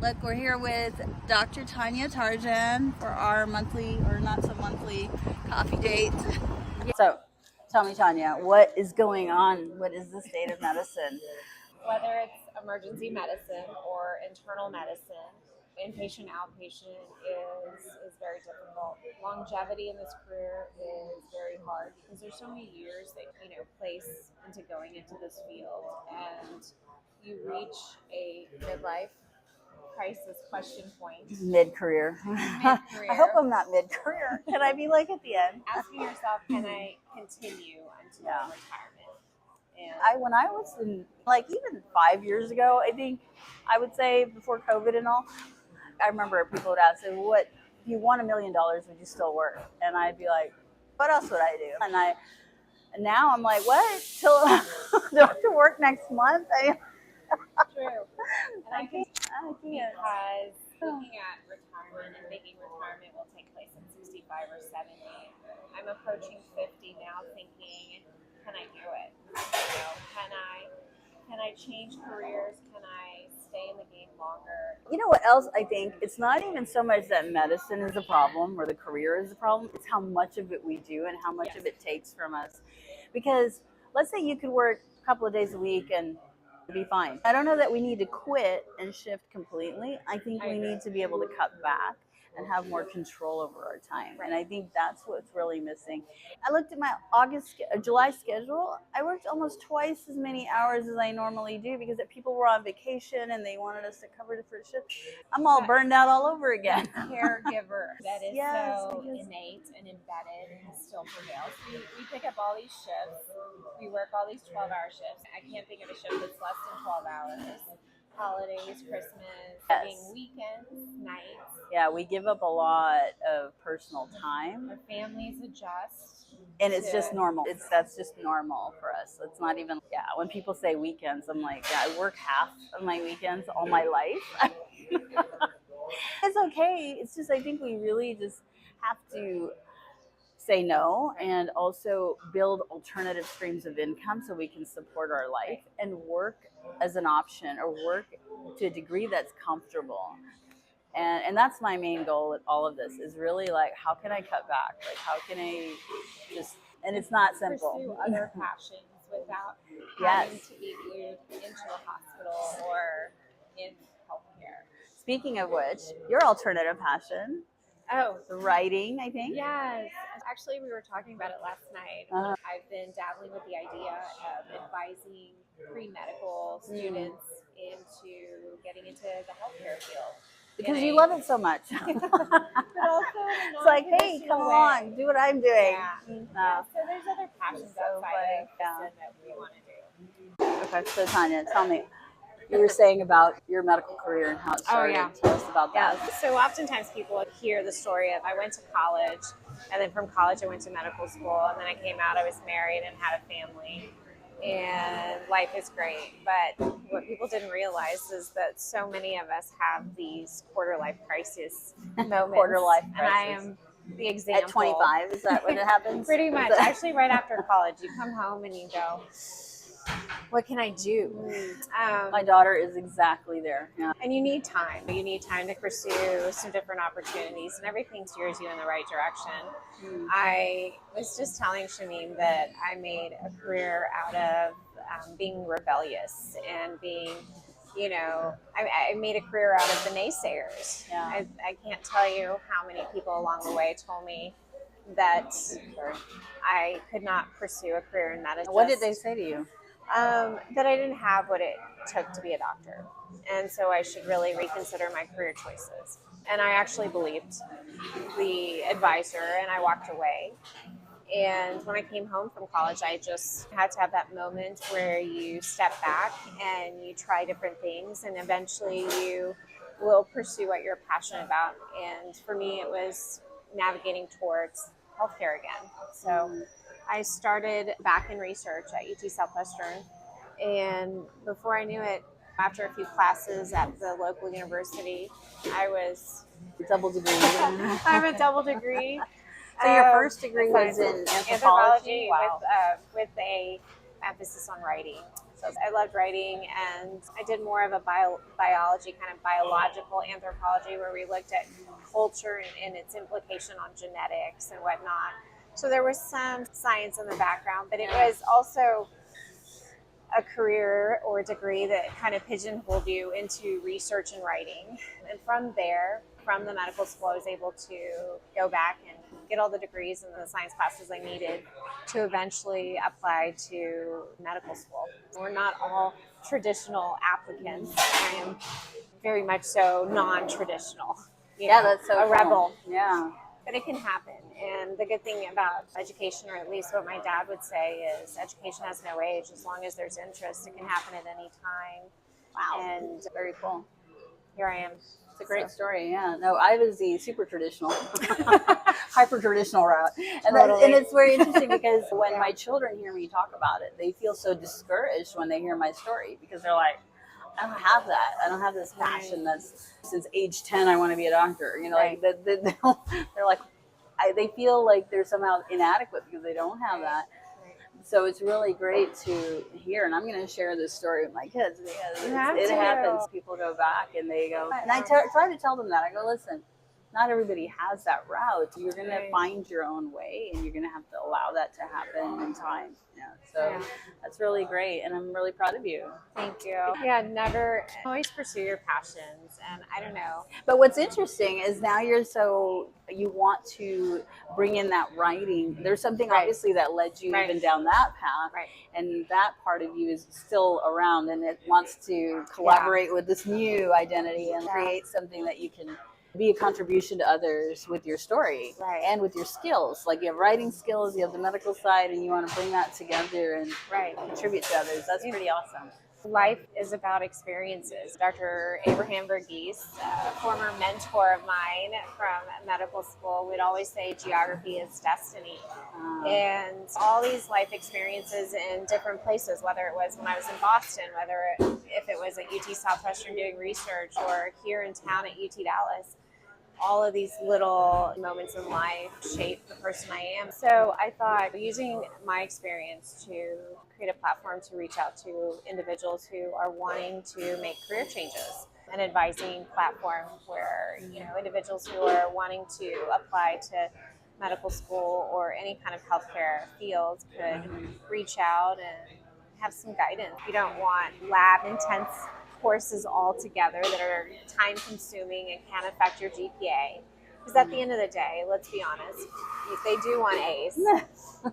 Look, we're here with Dr. Tania Tarjan for our monthly, or not so monthly, coffee date. So, tell me, Tania, what is going on? What is the state of medicine? Whether it's emergency medicine or internal medicine, inpatient, outpatient is very difficult. Longevity in this career is very hard because there's so many years that place into going into this field, and you reach a midlife crisis question point. Mid-career. I hope I'm not mid-career. Can I be like at the end? Asking yourself, can I continue until retirement? And when I was in, like, even 5 years ago, I think, I would say before COVID and all, I remember people would ask, what, if you won $1 million, would you still work? And I'd be like, what else would I do? And now I'm like, what? Till do I have to work next month? True. And I can't. Because looking at retirement and thinking retirement will take place at 65 or 70, I'm approaching 50 now thinking, can I do it? Can I change careers? Can I stay in the game longer? You know what else I think? It's not even so much that medicine is a problem or the career is a problem. It's how much of it we do and how much of it takes from us. Because let's say you could work a couple of days a week and be fine. I don't know that we need to quit and shift completely. I think we need to be able to cut back and have more control over our time. And I think that's what's really missing. I looked at my July schedule. I worked almost twice as many hours as I normally do because people were on vacation and they wanted us to cover different shifts. I'm all burned out all over again. Caregiver that is so innate and embedded and still prevails. We pick up all these shifts. We work all these 12-hour shifts. I can't think of a shift that's less than 12 hours. Holidays, Christmas, weekends, nights. Yeah, we give up a lot of personal time. Our families adjust. And it's just normal. That's just normal for us. It's not even, when people say weekends, I'm like, I work half of my weekends all my life. It's okay. It's just, I think we really just have to say no and also build alternative streams of income so we can support our life and work as an option or work to a degree that's comfortable. And that's my main goal with all of this is really like, how can I cut back? Like, how can I just, and it's not simple. Pursue other passions without having to be glued into a hospital or in healthcare. Speaking of which, your alternative passion. Oh, the writing, I think. Yes. Actually, we were talking about it last night. I've been dabbling with the idea of advising pre-medical students into getting into the healthcare field. Because you love it so much. But also it's like, hey, come on, do what I'm doing. Yeah. So there's other passions outside of medicine that we want to do. Okay, so Tania, tell me. You were saying about your medical career and how it started. Tell us about that. So oftentimes people hear the story of I went to college, and then from college I went to medical school, and then I came out, I was married and had a family, and life is great. But what people didn't realize is that so many of us have these quarter-life crisis moments. Quarter-life crisis. And I am the example. At 25, is that when it happens? Pretty much. Actually, right after college, you come home and you go, what can I do? My daughter is exactly there. Yeah. And you need time. You need time to pursue some different opportunities, and everything steers you in the right direction. I was just telling Shamim that I made a career out of being rebellious and being, I made a career out of the naysayers. Yeah. I can't tell you how many people along the way told me that I could not pursue a career in medicine. What did they say to you? That I didn't have what it took to be a doctor. And so I should really reconsider my career choices. And I actually believed the advisor, and I walked away. And when I came home from college, I just had to have that moment where you step back and you try different things, and eventually you will pursue what you're passionate about. And for me, it was navigating towards healthcare again. So I started back in research at UT Southwestern, and before I knew it, after a few classes at the local university, I was double degree. I have a double degree. So your first degree was in anthropology? Wow. With a emphasis on writing. So I loved writing, and I did more of a biology, kind of biological anthropology, where we looked at culture and its implication on genetics and whatnot. So there was some science in the background, but it was also a career or a degree that kind of pigeonholed you into research and writing. And from there, from the medical school, I was able to go back and get all the degrees and the science classes I needed to eventually apply to medical school. We're not all traditional applicants. I am very much so non-traditional. That's so a cool. rebel. Yeah. But it can happen. And the good thing about education, or at least what my dad would say, is education has no age. As long as there's interest, it can happen at any time. Wow. And Very cool. here I am. It's a great story. Yeah. No, I was the super traditional, hyper traditional route. And, Totally. and it's very interesting because when my children hear me talk about it, they feel so discouraged when they hear my story, because they're like, I don't have that. I don't have this passion that's since age 10, I want to be a doctor. You know, like they're like, they feel like they're somehow inadequate because they don't have that. So it's really great to hear, and I'm going to share this story with my kids because it happens. People go back and they go, and I try to tell them that. I go, listen, not everybody has that route. You're going to find your own way, and you're going to have to allow that to happen in time. So that's really great, and I'm really proud of you. Thank you. Yeah, never always pursue your passions, and I don't know. But what's interesting is now you want to bring in that writing. There's something obviously that led you even down that path, and that part of you is still around, and it wants to collaborate with this new identity and create something that you can be a contribution to others with your story and with your skills. Like you have writing skills, you have the medical side, and you want to bring that together and contribute to others. That's pretty awesome. Life is about experiences. Dr. Abraham Verghese, a former mentor of mine from medical school, would always say geography is destiny. And all these life experiences in different places, whether it was when I was in Boston, if it was at UT Southwestern doing research, or here in town at UT Dallas, all of these little moments in life shape the person I am. So I thought, using my experience to create a platform to reach out to individuals who are wanting to make career changes, an advising platform where individuals who are wanting to apply to medical school or any kind of healthcare field could reach out and have some guidance. You don't want lab intense courses all together that are time consuming and can affect your GPA. Because at the end of the day, let's be honest, they do want A's.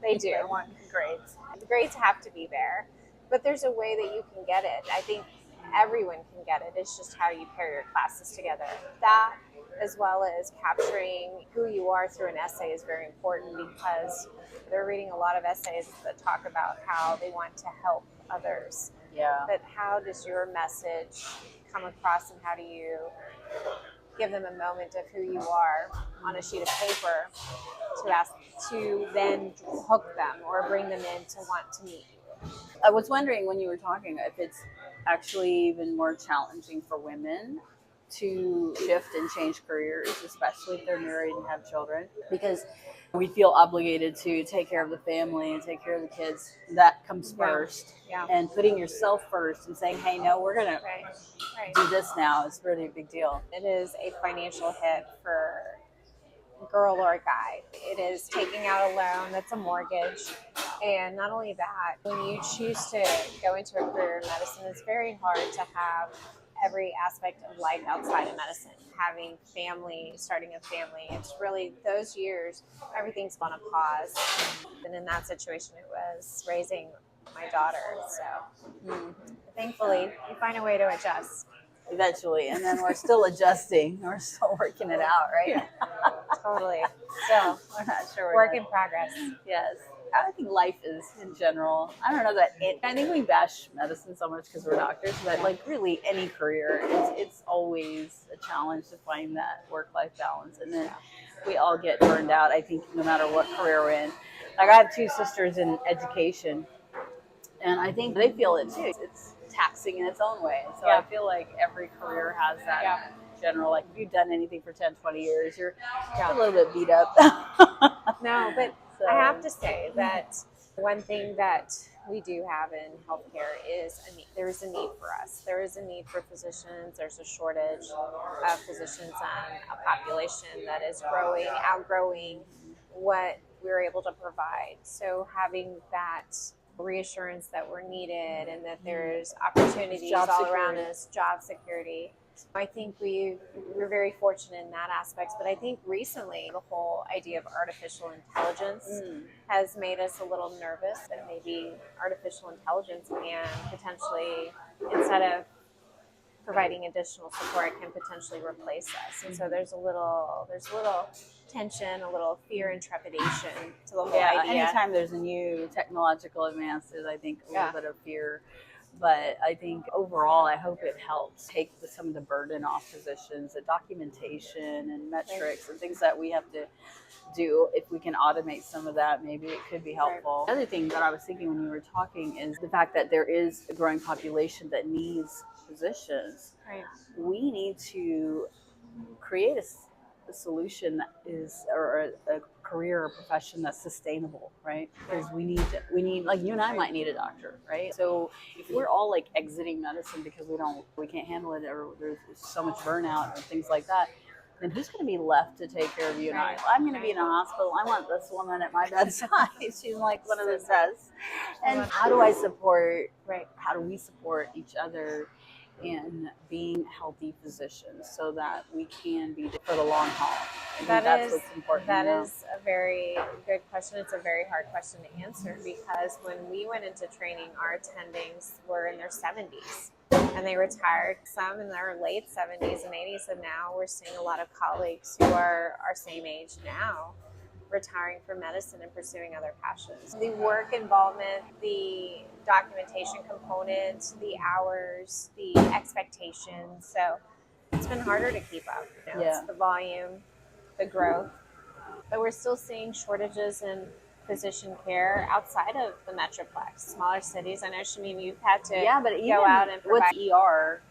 They do. They want grades. The grades have to be there, but there's a way that you can get it. I think everyone can get it. It's just how you pair your classes together. That, as well as capturing who you are through an essay, is very important, because they're reading a lot of essays that talk about how they want to help others. But how does your message come across, and how do you give them a moment of who you are on a sheet of paper to then hook them or bring them in to want to meet you? I was wondering when you were talking if it's actually even more challenging for women to shift and change careers, especially if they're married and have children, because we feel obligated to take care of the family and take care of the kids. That comes first. And putting yourself first and saying, hey, no, we're going to do this now is really a big deal. It is a financial hit for a girl or a guy. It is taking out a loan that's a mortgage. And not only that, when you choose to go into a career in medicine, it's very hard to have every aspect of life outside of medicine. Having family, starting a family, it's really those years, everything's on a pause. And in that situation, it was raising my daughter. So thankfully, you find a way to adjust. Eventually, and then we're still adjusting. We're still working it out, right? Totally. So, we're not sure. Work in progress. Yes. I think life is, in general, I don't know that I think we bash medicine so much because we're doctors, but like really any career, it's always a challenge to find that work-life balance. And then we all get burned out, I think, no matter what career we're in. Like I have two sisters in education, and I think they feel it too. It's taxing in its own way. So I feel like every career has that general, like if you've done anything for 10, 20 years, you're a little bit beat up. No, but I have to say that One thing that we do have in healthcare is there is a need for us. There is a need for physicians. There's a shortage of physicians and a population that is growing, outgrowing what we're able to provide. So having that reassurance that we're needed and that there's opportunities all around us, job security. I think we're very fortunate in that aspect, but I think recently the whole idea of artificial intelligence has made us a little nervous that maybe artificial intelligence can potentially, instead of providing additional support, can potentially replace us. And so there's a little tension, a little fear and trepidation to the whole idea. Anytime there's a new technological advances, I think a little bit of fear. But I think overall, I hope it helps take some of the burden off physicians, the documentation and metrics and things that we have to do. If we can automate some of that, maybe it could be helpful. The other thing that I was thinking when you were talking is the fact that there is a growing population that needs physicians. Right. We need to create a solution that is, or a career or profession that's sustainable, right? Because we need like you and I might need a doctor, right? So if we're all like exiting medicine because we can't handle it, or there's so much burnout or things like that, then who's going to be left to take care of you and I? I'm going to be in a hospital. I want this woman at my bedside. She's like one of the best. And how do I support? Right? How do we support each other in being healthy physicians so that we can be for the long haul? That's what's important. That is a very good question. It's a very hard question to answer because when we went into training, our attendings were in their 70s and they retired, some in their late 70s and 80s, and now we're seeing a lot of colleagues who are our same age now retiring from medicine and pursuing other passions. The work involvement, the documentation component, the hours, the expectations. So it's been harder to keep up. It's the volume, the growth, but we're still seeing shortages in physician care outside of the Metroplex, smaller cities. I know, Shamim, you've had to go out and provide. With ER,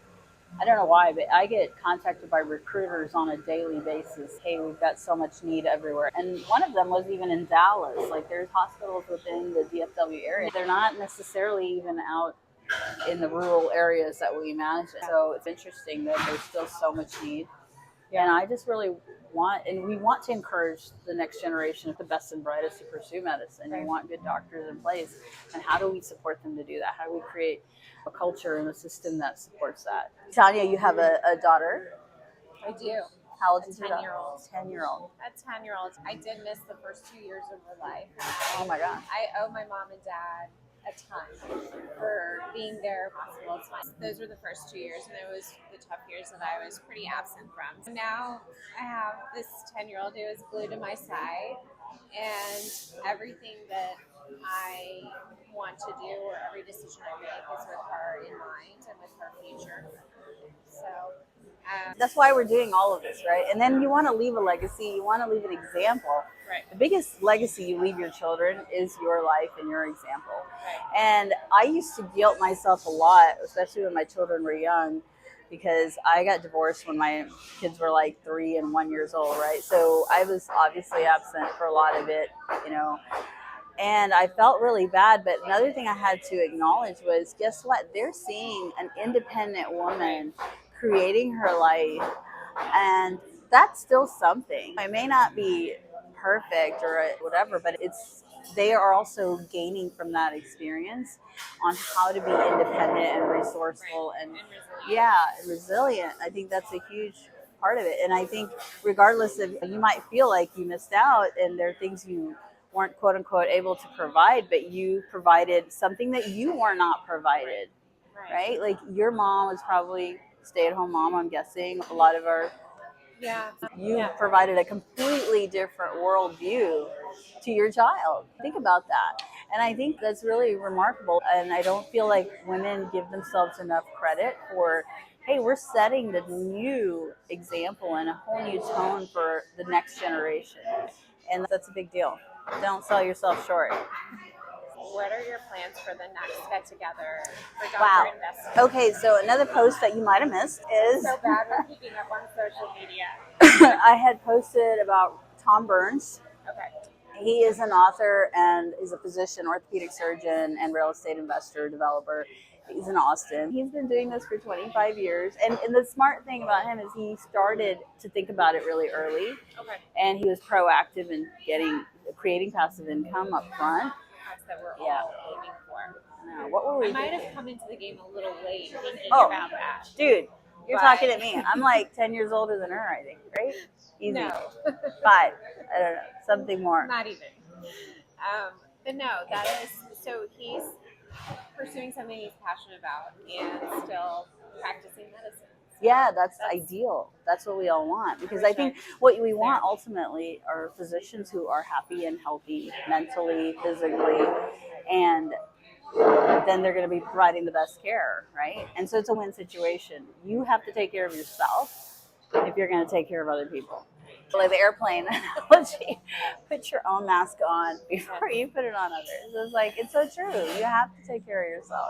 I don't know why, but I get contacted by recruiters on a daily basis. Hey, we've got so much need everywhere. And one of them was even in Dallas. Like there's hospitals within the DFW area. They're not necessarily even out in the rural areas that we imagine. So it's interesting that there's still so much need. And I just really we want to encourage the next generation of the best and brightest to pursue medicine. We want good doctors in place. And how do we support them to do that? How do we create a culture and a system that supports that? Tania, you have a daughter? I do. How old is your 10-year-old. 10-year-old. A 10-year-old. I did miss the first 2 years of her life. Oh my God. I owe my mom and dad a ton for being there most of the time. Those were the first 2 years, and it was the tough years that I was pretty absent from. So now I have this 10-year-old who is glued to my side, and everything that I want to do or every decision I make is with her in mind and with her future. So that's why we're doing all of this, right? And then you want to leave a legacy. You want to leave an example. Right. The biggest legacy you leave your children is your life and your example. Right. And I used to guilt myself a lot, especially when my children were young, because I got divorced when my kids were like 3 and 1 years old, right? So I was obviously absent for a lot of it, and I felt really bad. But another thing I had to acknowledge was, guess what? They're seeing an independent woman creating her life, and that's still something. It may not be perfect or whatever, but they are also gaining from that experience on how to be independent and resourceful and resilient. I think that's a huge part of it. And I think regardless of, you might feel like you missed out and there are things you weren't quote unquote able to provide, but you provided something that you were not provided, right? Like your mom was probably stay-at-home mom, I'm guessing. A lot of our you provided a completely different worldview to your child. Think about that. And I think that's really remarkable. And I don't feel like women give themselves enough credit for, hey, we're setting the new example and a whole new tone for the next generation. And that's a big deal. Don't sell yourself short. What are your plans for the next get-together for Dr. Investment? Okay, so another post that you might have missed is... So bad with keeping up on social media. I had posted about Tom Burns. Okay. He is an author and is a physician, orthopedic surgeon, and real estate investor, developer. He's in Austin. He's been doing this for 25 years. And the smart thing about him is he started to think about it really early. Okay. And he was proactive in creating passive income up front. That's that we're all aiming for. No, what were we I might thinking? have come into the game a little late thinking Oh. about that. Dude, you're But- talking at me. I'm like 10 years older than her, I think, right? Easy. No. 5. I don't know. Something more. Not even. But no, that is, so he's pursuing something he's passionate about and still practicing medicine. Yeah, that's ideal. That's what we all want. Because I think what we want ultimately are physicians who are happy and healthy mentally, physically, and then they're going to be providing the best care, right? And so it's a win situation. You have to take care of yourself if you're going to take care of other people. Like the airplane analogy, put your own mask on before you put it on others. It's like, it's so true. You have to take care of yourself.